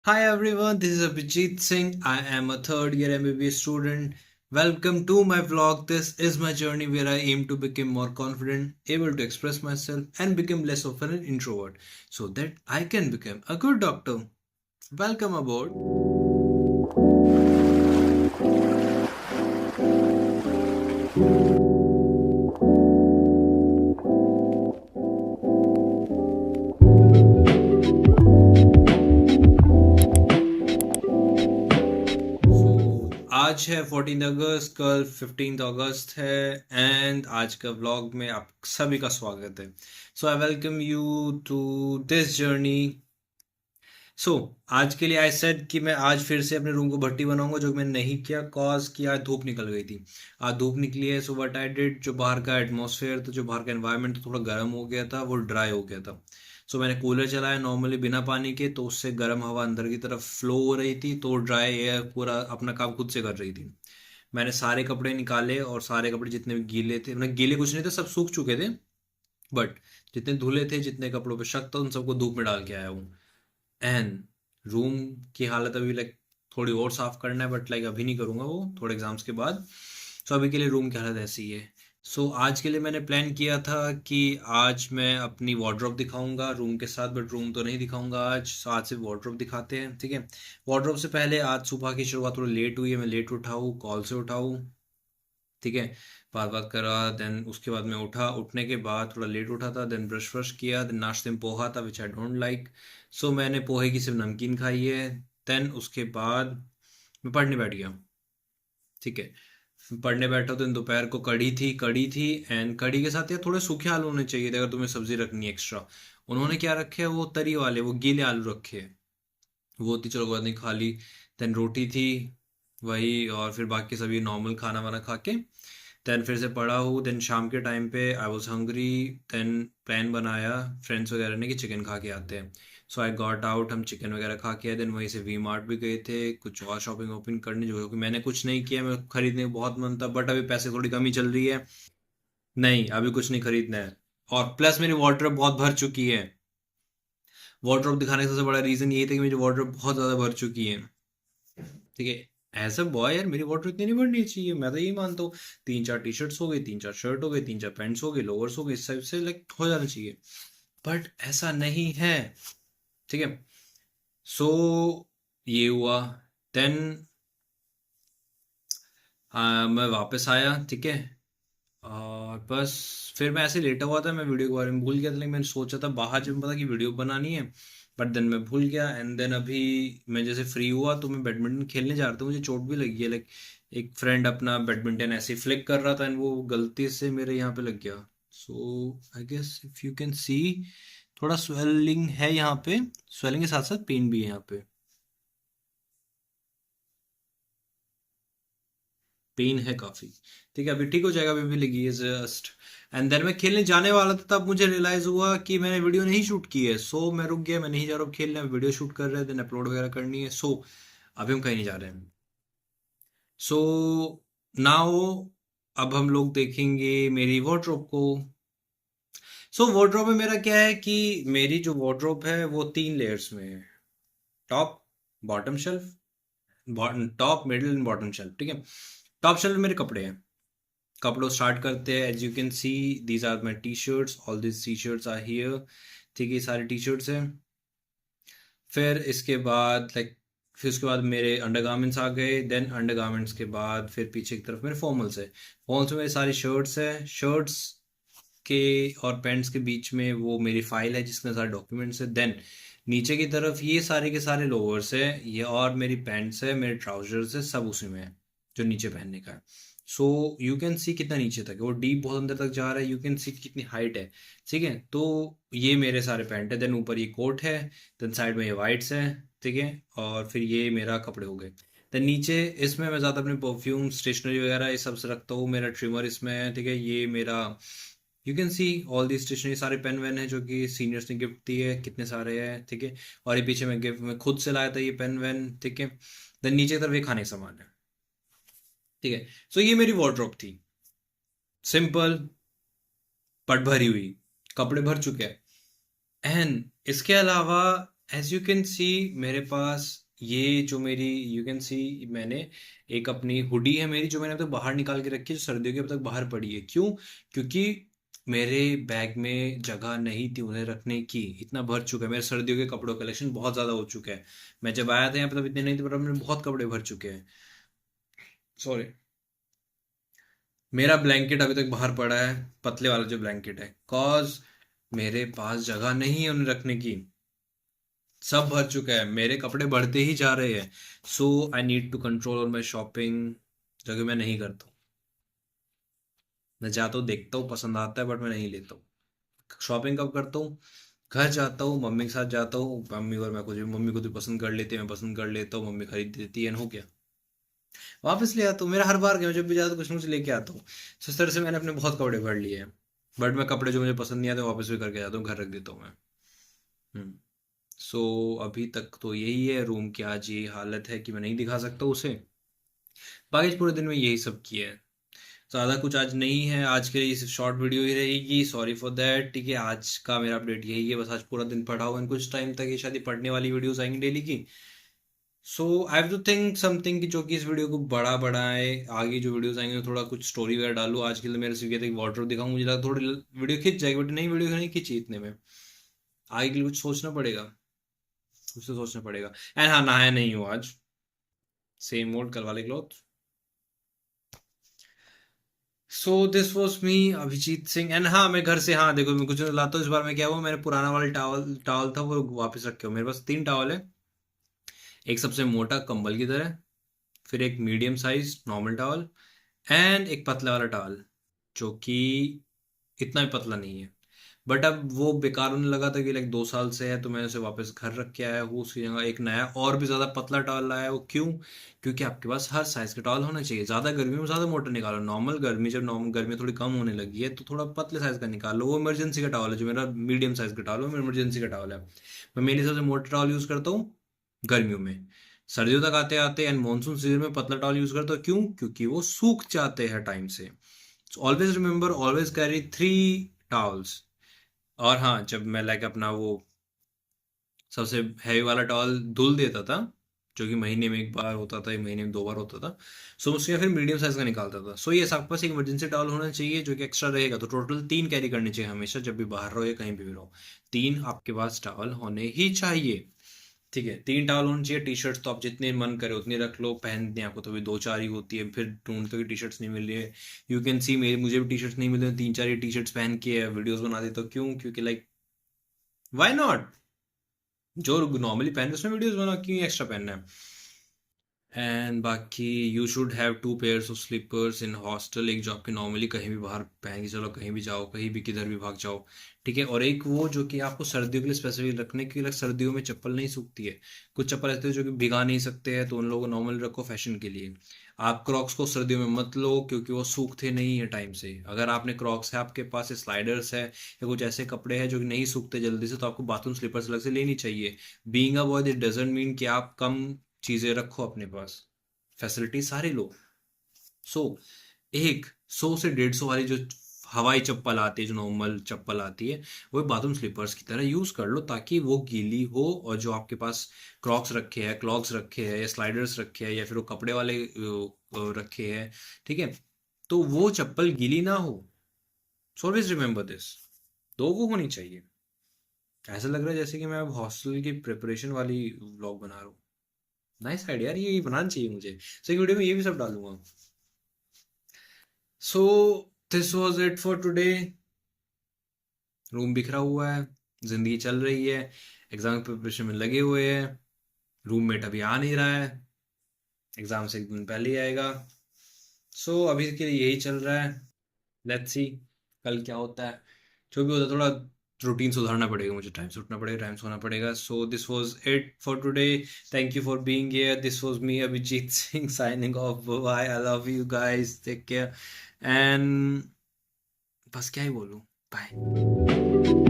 Hi everyone, this is Abhijit Singh. I am a third year MBBS student. Welcome to my vlog. This is my journey where I aim to become more confident, able to express myself, and become less of an introvert so that I can become a good doctor. Welcome aboard. आज है 14 अगस्त, कल 15 अगस्त है and आज का vlog में आप सभी का स्वागत है। So I welcome you to this journey. आज के लिए आई सेड कि मैं आज फिर से अपने रूम को भट्टी बनाऊंगा, जो मैंने नहीं किया कॉज कि आज धूप निकल गई थी। आज धूप निकली है, सो व्हाट आई डिड, जो बाहर का एटमॉस्फेयर था, जो बाहर का एनवायरनमेंट थोड़ा गर्म हो गया था, वो ड्राई हो गया था। मैंने कूलर चलाया नॉर्मली बिना पानी के, तो उससे गर्म हवा अंदर की तरफ फ्लो हो रही थी, तो ड्राई एयर पूरा अपना काम खुद से कर रही थी। मैंने सारे कपड़े निकाले और सारे कपड़े जितने भी गीले थे, मतलब गीले कुछ नहीं थे, सब सूख चुके थे, बट जितने धुले थे, जितने कपड़ों पे शक था, उन सबको धूप में डाल के आया हूँ। एंड रूम की हालत अभी लाइक थोड़ी और साफ करना है, बट लाइक अभी नहीं करूँगा, वो थोड़े एग्जाम्स के बाद। अभी के लिए रूम की हालत ऐसी ही है। आज के लिए मैंने प्लान किया था कि आज मैं अपनी वार्डरोब दिखाऊंगा रूम के साथ, बट रूम तो नहीं दिखाऊंगा आज। आज सिर्फ वार्डरोब दिखाते हैं, ठीक है। वार्डरोब से पहले आज सुबह की शुरुआत थोड़ी लेट हुई है, मैं लेट उठा हूँ, कॉल से उठा हूँ, ठीक है। बात बात करा, देन उसके बाद मैं उठा, उठने के बाद थोड़ा लेट उठा था, देन ब्रश व्रश किया, देन नाश्ते में पोहा था विच आई डोंट लाइक। मैंने पोहे की सिर्फ नमकीन खाई है। देन उसके बाद मैं पढ़ने बैठ गया, ठीक है। पढ़ने बैठा तो दोपहर को कढ़ी थी एंड कढ़ी के साथ यार थोड़े सूखे आलू होने चाहिए थे अगर तुम्हें सब्जी रखनी है एक्स्ट्रा। उन्होंने क्या रखे है, वो तरी वाले, वो गीले आलू रखे हैं। वो थी, चलो कोई बात नहीं, खा ली। देन रोटी थी वही, और फिर बाकी सभी नॉर्मल खाना वाना खा के देन फिर से पढ़ा हूँ। देन शाम के टाइम पे I was hungry, then plan बनाया फ्रेंड्स वगैरह ने कि चिकन खा के आते हैं। आई गॉट आउट, हम चिकन वगैरह खा के आए। देन वहीं से वी मार्ट भी गए थे कुछ और शॉपिंग वॉपिंग करने, जो कि मैंने कुछ नहीं किया, मैं खरीदने का बहुत मन था, बट अभी पैसे थोड़ी कमी चल रही है। नहीं, अभी कुछ नहीं खरीदना है। और प्लस मेरी वार्डरोब बहुत भर चुकी है। वार्डरोब दिखाने का सबसे बड़ा रीजन ये था कि मेरी वार्डरोब बहुत ज्यादा भर चुकी है, ठीक है। एज अ बॉय यार मेरी वाटर इतनी नहीं बढ़नी चाहिए, मैं तो यही मानता हूँ। 3-4 टी-शर्ट्स हो गई, 3-4 शर्ट हो गई, 3-4 पैंट्स हो गई, लोअर्स हो गई, इस टाइप से लाइक हो जाना चाहिए, बट ऐसा नहीं है, ठीक है। सो ये हुआ। देन मैं वापस आया, ठीक है। और बस फिर मैं ऐसे लेटा हुआ था, मैं वीडियो के बारे में भूल गया था, लेकिन मैंने सोचा था बाहर जब पता कि वीडियो बनानी है, बट देन मैं भूल गया। एंड देन अभी मैं जैसे फ्री हुआ तो मैं बैडमिंटन खेलने जा रहा था, मुझे चोट भी लगी है, लाइक एक फ्रेंड अपना बैडमिंटन ऐसे फ्लिक कर रहा था एंड वो गलती से मेरे यहाँ पे लग गया। I guess if you can see, थोड़ा स्वेलिंग है यहाँ पे, स्वेलिंग के साथ साथ पेन भी है यहाँ पे, पेन है काफी, ठीक है। अभी ठीक हो जाएगा, अभी भी लगी है जस्ट। एंड देन मैं खेलने जाने वाला था, तब मुझे रियलाइज हुआ कि मैंने वीडियो नहीं शूट की है। मैं रुक गया, मैं नहीं जा रहा हूँ खेलने, वीडियो शूट कर रहे हैं, देन अपलोड वगैरह करनी है। अभी हम कहीं नहीं जा रहे हैं। सो नाउ अब हम लोग देखेंगे मेरी वार्डरोब को। वार्डरोब में मेरा क्या है कि मेरी जो वार्डरोब है वो 3 लेयर्स में है। Top, bottom shelf, top middle and bottom shelf, ठीक है। टॉप शेल्फ में मेरे कपड़े हैं। कपड़ों स्टार्ट करते हैं। As you can see these are my T shirts, all this T shirts are here, ठीक है, ये सारे टी शर्ट्स हैं। फिर इसके बाद लाइक फिर उसके बाद मेरे अंडरगारमेंट्स आ गए। देन अंडरगारमेंट्स के बाद फिर पीछे की तरफ मेरे फॉर्मल्स है। फॉर्मल्स में मेरी सारी शर्ट्स है। शर्ट्स के और पैंट्स के बीच में वो मेरी फाइल है जिसमें सारे डॉक्यूमेंट्स है। देन नीचे की तरफ ये सारे के सारे लोअर्स है ये, और मेरी पैंट्स है, मेरे ट्राउजर्स है, सब उसी में है जो नीचे पहनने का है। यू कैन सी कितना नीचे तक है, वो डीप बहुत अंदर तक जा रहा है, यू कैन सी कितनी हाइट है, ठीक है। तो ये मेरे सारे पैंट है, देन ऊपर ये कोट है, देन साइड में ये वाइट्स है, ठीक है। और फिर ये मेरा कपड़े हो गए। देन नीचे इसमें मैं ज़्यादा अपने परफ्यूम स्टेशनरी वगैरह ये सब से रखता हूँ। मेरा ट्रिमर इसमें है, ठीक है। ये मेरा, you can see all the stationery, सारे पेन वेन है जो कि सीनियर्स ने गिफ्ट दिए है, कितने सारे हैं, ठीक है। और ये पीछे मैं गिफ्ट में खुद से लाया था ये पेन वेन, ठीक है। देन नीचे की तरफ ये खाने का सामान है, ठीक है। ये मेरी वार्डरोब थी, सिंपल बट भरी हुई, कपड़े भर चुके हैं। एंड इसके अलावा एज यू कैन सी मेरे पास ये जो मेरी यू कैन सी मैंने एक अपनी हुडी है मेरी जो मैंने अब तक बाहर निकाल के रखी है जो सर्दियों की अब तक बाहर पड़ी है। क्यों? क्योंकि मेरे बैग में जगह नहीं थी उन्हें रखने की। इतना भर चुका है मेरे सर्दियों के कपड़ों का कलेक्शन बहुत ज़्यादा हो चुका है। मैं जब आया था यहाँ पे तब इतने नहीं थे पर अब मेरे बहुत कपड़े भर चुके हैं। सॉरी। मेरा ब्लैंकेट अभी तक बाहर पड़ा है, पतले वाला जो ब्लैंकेट है, कॉज मेरे पास जगह नहीं है उन्हें रखने की। सब भर चुका है, मेरे कपड़े बढ़ते ही जा रहे हैं। So I need to control on my shopping, जो कि मैं नहीं करता हूँ। मैं जाता हूँ, देखता हूँ, पसंद आता है, बट मैं नहीं लेता हूँ। शॉपिंग कब करता हूँ? घर जाता हूँ, मम्मी के साथ जाता हूँ, मम्मी और मैं कुछ भी, मम्मी को तो पसंद कर लेती है, मैं पसंद कर लेता हूँ, मम्मी खरीद देती है, हो गया। वापस ले आता हूँ। मेरा हर बार गया जब भी जाता हूँ कुछ ना कुछ लेके आता हूँ। So, इस तरह से मैंने अपने बहुत कपड़े भर लिए हैं। बट मैं कपड़े जो मुझे पसंद नहीं आते वापस भी करके जाता हूँ, घर रख देता हूँ मैं। हम्म। सो अभी तक तो यही है, रूम की आज ये हालत है कि मैं नहीं दिखा सकता उसे। बाकी पूरे दिन में यही सब किया है। ज़्यादा कुछ आज नहीं है, आज के लिए सिर्फ शॉर्ट वीडियो ही रहेगी, सॉरी फॉर दैट। ठीक है, आज का मेरा अपडेट यही है, बस आज पूरा दिन पढ़ा हुआ, कुछ टाइम तक ये शायद ही पढ़ने वाली वीडियोस आएंगी डेली की। So I have to think something कि जो कि इस वीडियो को बड़ा बढ़ाए, आगे जो वीडियोस आएंगे थोड़ा कुछ स्टोरी वगैरह डालूँ। आज के लिए मेरे से एक वाटर दिखाऊं, मुझे लगा थोड़ी वीडियो खिंच जाएगी, बट नहीं, वीडियो नहीं खींची इतने में। आगे के लिए कुछ सोचना पड़ेगा, कुछ तो सोचना पड़ेगा। एंड हाँ, नहाया नहीं हूँ आज, सेम ओल्ड कल वाले cloth. So this was me, Abhijeet Singh. And हाँ, मैं घर से, हाँ देखो, मैं कुछ लाता हूँ इस बार। मैं क्या हुआ, मैंने पुराना वाला टावल टावल था वो वापस रखे हो। मेरे पास 3 टावल है। एक सबसे मोटा कंबल की तरह, फिर एक medium size normal towel, and एक पतला वाला टावल जो कि इतना भी पतला नहीं है। बट अब वो बेकार होने लगा था कि लाइक 2 साल से है, तो मैंने उसे वापस घर रख के आया हूँ। उसकी जगह एक नया और भी ज़्यादा पतला टॉवल लाया हूँ। क्यों? क्योंकि आपके पास हर साइज़ का टॉवल होना चाहिए। ज़्यादा गर्मी में ज़्यादा मोटा निकालो, नॉर्मल गर्मी, जब नॉर्मल गर्मी थोड़ी कम होने लगी है तो थोड़ा पतले साइज़ का निकालो। वो इमरजेंसी का टॉवल है, जो मेरा मीडियम साइज़ का टॉवल है, वो इमरजेंसी का टॉवल है। मैं मेरे हिसाब से मोटा टॉवल यूज़ करता हूँ गर्मियों में। सर्दियों तक आते आते एंड मानसून सीजन में पतला टॉवल यूज़ करता हूँ। क्यों? क्योंकि वो सूख जाते हैं टाइम से। Always remember, always carry 3 towels. और हाँ, जब मैं लाइक अपना वो सबसे हैवी वाला टॉवल धुल देता था, जो कि महीने में 1 बार होता था, 1 महीने में 2 बार होता था, सो उसके फिर मीडियम साइज का निकालता था। सो ये आपके पास एक इमरजेंसी टॉवल होना चाहिए जो कि एक्स्ट्रा रहेगा। तो टोटल 3 कैरी करने चाहिए हमेशा, जब भी बाहर रहो या कहीं भी रहो। 3 आपके पास टॉवल होने ही चाहिए। ठीक है, 3 टॉवल होने चाहिए। टी शर्ट्स तो आप जितने मन करे उतनी रख लो, पहनते हैं आपको तो भी 2-4 ही होती है, फिर ढूंढते हो कि टी शर्ट्स नहीं मिल रही है। यू कैन सी मेरे, मुझे भी टी शर्ट्स नहीं मिल रही, 3-4 टी शर्ट्स पहन के वीडियोस बना देता हूँ। क्यों? क्योंकि लाइक व्हाई नॉट, जो नॉर्मली पहन उसमें वीडियोस बना, क्यों एक्स्ट्रा पहनना है। एंड बाकी you should have 2 pairs of slippers in hostel. एक जो आपके नॉर्मली कहीं भी बाहर पहन के चलो, कहीं भी जाओ, कहीं भी किधर भी भाग जाओ। ठीक है, और एक वो जो कि आपको सर्दियों के लिए स्पेसिफिक रखने के लिए, सर्दियों में चप्पल नहीं सूखती है। कुछ चप्पल ऐसे हैं जो कि भिगा नहीं सकते हैं, तो उन लोगों को नॉर्मल रखो फैशन के लिए। आप क्रॉक्स को सर्दियों में मत लो, क्योंकि वो सूखते नहीं है टाइम से। अगर आपने क्रॉक्स है आपके पास, स्लाइडर्स है या कुछ ऐसे कपड़े हैं जो कि नहीं सूखते जल्दी से, तो आपको बाथरूम स्लीपर्स अलग से लेनी चाहिए। Being a boy this doesn't mean कि आप कम चीजें रखो अपने पास, फैसिलिटी सारे लो। सो एक 100 से 150 वाली जो हवाई चप्पल आती है, जो नॉर्मल चप्पल आती है, वो बाथरूम स्लीपर्स की तरह यूज कर लो, ताकि वो गीली हो। और जो आपके पास क्रॉक्स रखे हैं, क्लॉग्स रखे हैं, या स्लाइडर्स रखे हैं, या फिर वो कपड़े वाले रखे हैं, ठीक है, तो वो चप्पल गीली ना हो। सो ऑलवेज रिमेंबर दिस, 2 को होनी चाहिए। ऐसा लग रहा है जैसे कि मैं अब हॉस्टल की प्रिपरेशन वाली व्लॉग बना रहा हूँ। नाइस आइडिया यार, ये बनाना चाहिए मुझे। सो एक वीडियो में ये भी सब डालूंगा। सो this was it for today. Room बिखरा हुआ है, जिंदगी चल रही है, एग्जाम प्रिपरेशन में लगे हुए हैं। रूममेट अभी आ नहीं रहा है, एग्जाम से 1 दिन पहले ही आएगा। सो अभी के लिए यही चल रहा है। लेट्स सी कल क्या होता है। जो भी होता है, थोड़ा रूटीन सुधारना पड़ेगा, मुझे टाइम से उठना पड़ेगा, टाइम से सोना पड़ेगा। So this was it for today. Thank you for being here. This was me, Abhijeet Singh, signing off. Bye, I love you guys, take care. And बस क्या ही बोलूं। बाय।